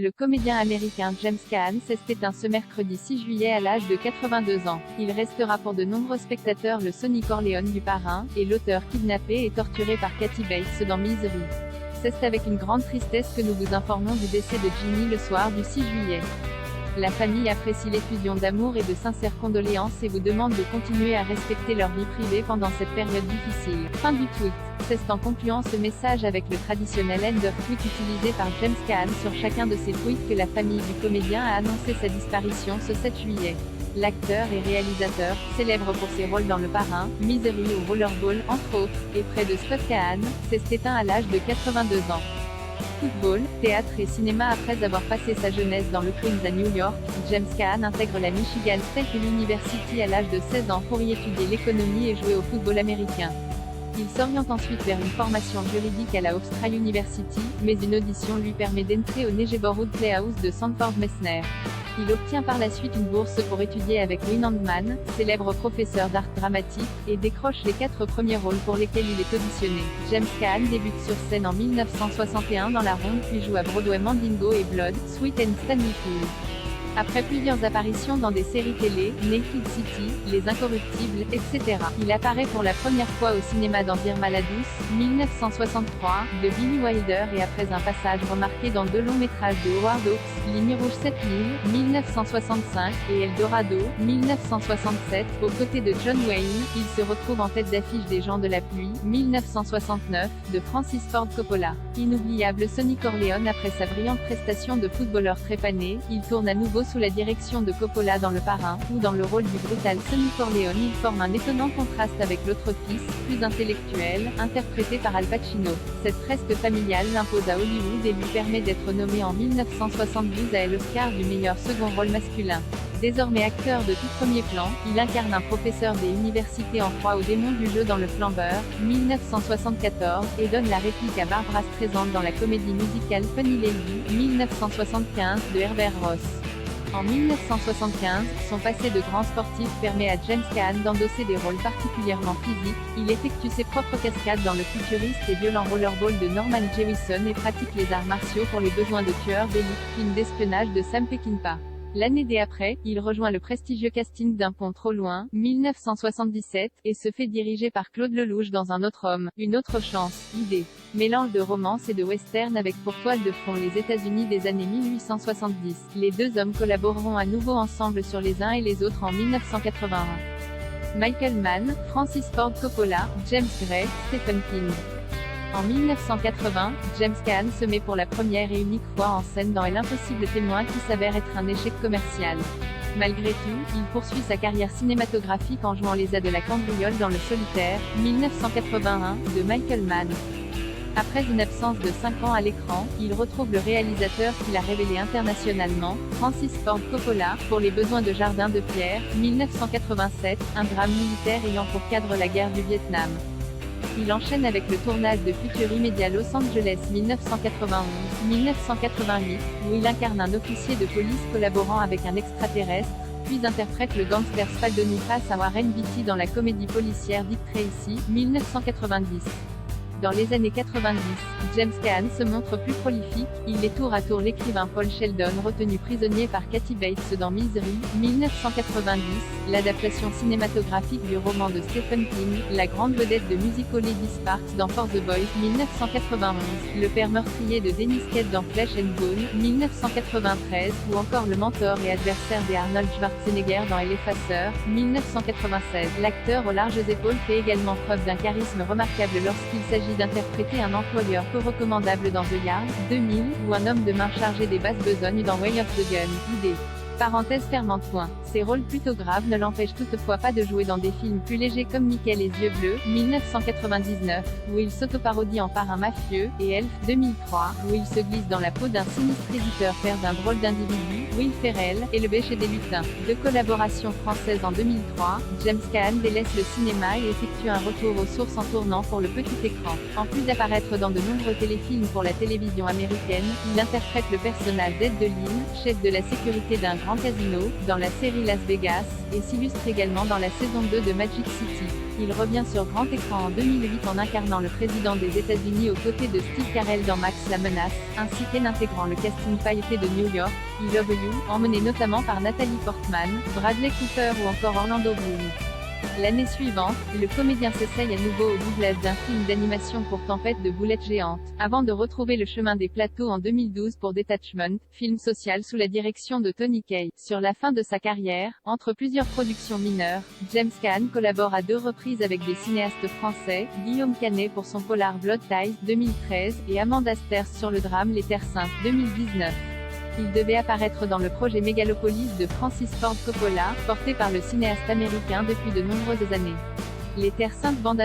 Le comédien américain James Caan s'est éteint ce mercredi 6 juillet à l'âge de 82 ans. Il restera pour de nombreux spectateurs le Sonny Corleone du Parrain, et l'auteur kidnappé et torturé par Kathy Bates dans Misery. C'est avec une grande tristesse que nous vous informons du décès de Ginny le soir du 6 juillet. La famille apprécie l'effusion d'amour et de sincères condoléances et vous demande de continuer à respecter leur vie privée pendant cette période difficile. Fin du tweet. C'est en concluant ce message avec le traditionnel end of tweet utilisé par James Caan sur chacun de ses tweets que la famille du comédien a annoncé sa disparition ce 7 juillet. L'acteur et réalisateur, célèbre pour ses rôles dans Le Parrain, Misery ou Rollerball, entre autres, et près de Scott Caan, s'est éteint à l'âge de 82 ans. Football, théâtre et cinéma. Après avoir passé sa jeunesse dans le Queens à New York, James Caan intègre la Michigan State University à l'âge de 16 ans pour y étudier l'économie et jouer au football américain. Il s'oriente ensuite vers une formation juridique à la Hofstra University, mais une audition lui permet d'entrer au Neighborhood Playhouse de Sanford Meisner. Il obtient par la suite une bourse pour étudier avec Wayne Handman, célèbre professeur d'art dramatique, et décroche les 4 premiers rôles pour lesquels il est auditionné. James Caan débute sur scène en 1961 dans La Ronde puis joue à Broadway Mandingo et Blood, Sweat and Stanley Pool. Après plusieurs apparitions dans des séries télé, Naked City, Les Incorruptibles, etc. Il apparaît pour la première fois au cinéma dans Irma la Douce, 1963, de Billy Wilder et après un passage remarqué dans 2 longs métrages de Howard Hawks, Ligne Rouge 7000, 1965, et El Dorado, 1967, aux côtés de John Wayne, il se retrouve en tête d'affiche des Gens de la Pluie, 1969, de Francis Ford Coppola. Inoubliable Sonny Corleone. Après sa brillante prestation de footballeur trépané, il tourne à nouveau sous la direction de Coppola dans Le Parrain, où dans le rôle du brutal Sonny Corleone il forme un étonnant contraste avec l'autre fils, plus intellectuel, interprété par Al Pacino. Cette fresque familiale l'impose à Hollywood et lui permet d'être nommé en 1972 à l'Oscar du meilleur second rôle masculin. Désormais acteur de tout premier plan, il incarne un professeur des universités en proie au démon du jeu dans Le Flambeur, 1974, et donne la réplique à Barbra Streisand dans la comédie musicale Funny Lady, 1975, de Herbert Ross. En 1975, son passé de grand sportif permet à James Caan d'endosser des rôles particulièrement physiques. Il effectue ses propres cascades dans le futuriste et violent Rollerball de Norman Jewison et pratique les arts martiaux pour les besoins de tueurs d'élite, film d'espionnage de Sam Peckinpah. L'année d'après, il rejoint le prestigieux casting d'Un pont trop loin, 1977, et se fait diriger par Claude Lelouch dans Un autre homme, une autre chance, idée. Mélange de romance et de western avec pour toile de fond les États-Unis des années 1870. Les 2 hommes collaboreront à nouveau ensemble sur Les uns et les autres en 1981. Michael Mann, Francis Ford Coppola, James Gray, Stephen King. En 1980, James Caan se met pour la première et unique fois en scène dans L'impossible témoin qui s'avère être un échec commercial. Malgré tout, il poursuit sa carrière cinématographique en jouant les as de la cambriole dans Le Solitaire, 1981, de Michael Mann. Après une absence de 5 ans à l'écran, il retrouve le réalisateur qui l'a révélé internationalement, Francis Ford Coppola, pour Les besoins de Jardin de Pierre, 1987, un drame militaire ayant pour cadre la guerre du Vietnam. Il enchaîne avec le tournage de Futur Immédiat Los Angeles 1991-1988, où il incarne un officier de police collaborant avec un extraterrestre, puis interprète le gangster Spaldoni face à Warren Beatty dans la comédie policière Dick Tracy, 1990. Dans les années 90, James Caan se montre plus prolifique, il est tour à tour l'écrivain Paul Sheldon retenu prisonnier par Kathy Bates dans Misery, 1990, l'adaptation cinématographique du roman de Stephen King, la grande vedette de musical Lady Sparks dans For the Boys, 1991, le père meurtrier de Dennis Quaid dans Flesh and Bone, 1993, ou encore le mentor et adversaire des Arnold Schwarzenegger dans L'Effaceur, 1996. L'acteur aux larges épaules fait également preuve d'un charisme remarquable lorsqu'il s'agit d'interpréter un employeur peu recommandable dans The Yard, 2000, ou un homme de main chargé des basses besognes dans Way of the Gun, idée. Parenthèse fermante. Ses rôles plutôt graves ne l'empêchent toutefois pas de jouer dans des films plus légers comme Mickey les yeux bleus, 1999, où il s'autoparodie en parrain mafieux, et Elf, 2003, où il se glisse dans la peau d'un sinistre éditeur père d'un drôle d'individu, Will Ferrell, et Le Bêcher des lutins. De collaboration française en 2003, James Caan délaisse le cinéma et effectue un retour aux sources en tournant pour le petit écran. En plus d'apparaître dans de nombreux téléfilms pour la télévision américaine, il interprète le personnage d'Ed DeLean, chef de la sécurité d'un grand casino, dans la série Las Vegas, et s'illustre également dans la saison 2 de Magic City. Il revient sur grand écran en 2008 en incarnant le président des États-Unis aux côtés de Steve Carell dans Max la menace, ainsi qu'en intégrant le casting pailleté de New York, I Love You, emmené notamment par Natalie Portman, Bradley Cooper ou encore Orlando Bloom. L'année suivante, le comédien s'essaye à nouveau au doublage d'un film d'animation pour Tempête de boulettes géantes, avant de retrouver le chemin des plateaux en 2012 pour Detachment, film social sous la direction de Tony Kaye. Sur la fin de sa carrière, entre plusieurs productions mineures, James Caan collabore à 2 reprises avec des cinéastes français, Guillaume Canet pour son polar Blood Ties 2013, et Amanda Sters sur le drame Les Terres Saintes 2019. Il devait apparaître dans le projet Mégalopolis de Francis Ford Coppola, porté par le cinéaste américain depuis de nombreuses années. Les Terres Saintes bande